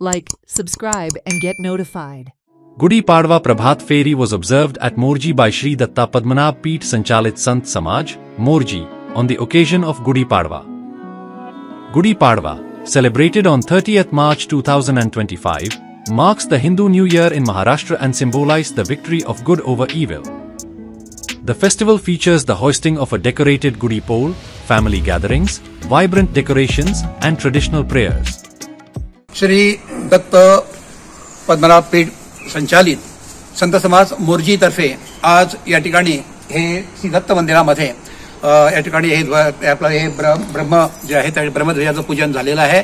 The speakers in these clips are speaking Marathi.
like, subscribe and get notified. Gudi Padwa Prabhat Feri was observed at Morji by Shri Datta Padmanabh Peeth Sanchalit Sant Samaj, Morji, on the occasion of Gudi Padwa. Gudi Padwa, celebrated on 30th March 2025, marks the Hindu New Year in Maharashtra and symbolizes the victory of good over evil. The festival features the hoisting of a decorated Gudi pole, family gatherings, vibrant decorations, and traditional prayers. Shri Datta Padmanabha पीठ संचालित संत समाज मोर्जी तर्फे आज या ठिकाणी हे श्री दत्त मंदिरामध्ये या ठिकाणी हे आपलं हे ब्रह्म जे आहे त्या ब्रह्मध्वजाचं पूजन झालेलं आहे।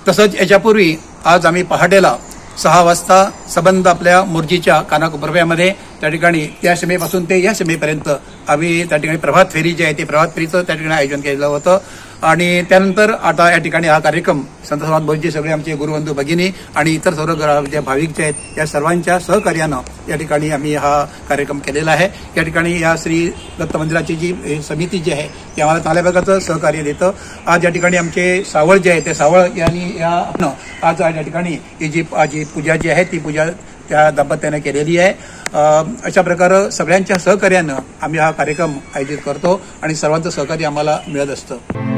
तसंच याच्यापूर्वी आज आम्ही पहाटेला 6 वाजता संबंध आपल्या मोर्जीच्या कानाकोपऱ्यामध्ये त्या ठिकाणी त्या सीमेपासून ते या सीमेपर्यंत आम्ही त्या ठिकाणी प्रभात फेरी जे आहे ते प्रभात फेरीचं त्या ठिकाणी आयोजन केलेलं होतं। आणि त्यानंतर आता या ठिकाणी हा कार्यक्रम संत समाज मोर्जी सगळे आमचे गुरुबंधू भगिनी आणि इतर सर्व जे भाविक जे आहेत या सर्वांच्या सहकार्यानं या ठिकाणी आम्ही हा कार्यक्रम केलेला आहे। या ठिकाणी या श्री दत्त मंदिराची जी समिती जी आहे ती आम्हाला चांगल्या प्रकारचं सहकार्य देतं। आज या ठिकाणी आमचे सावळ जे आहे ते सावळ यांनी आज या ठिकाणी ही जी पूजा जी आहे ती पूजा त्या दाम्पत्याने केलेली आहे। अशा प्रकारे सगळ्यांच्या सहकार्यानं आम्ही हा कार्यक्रम आयोजित करतो आणि सर्वांचं सहकार्य आम्हाला मिळत असतं।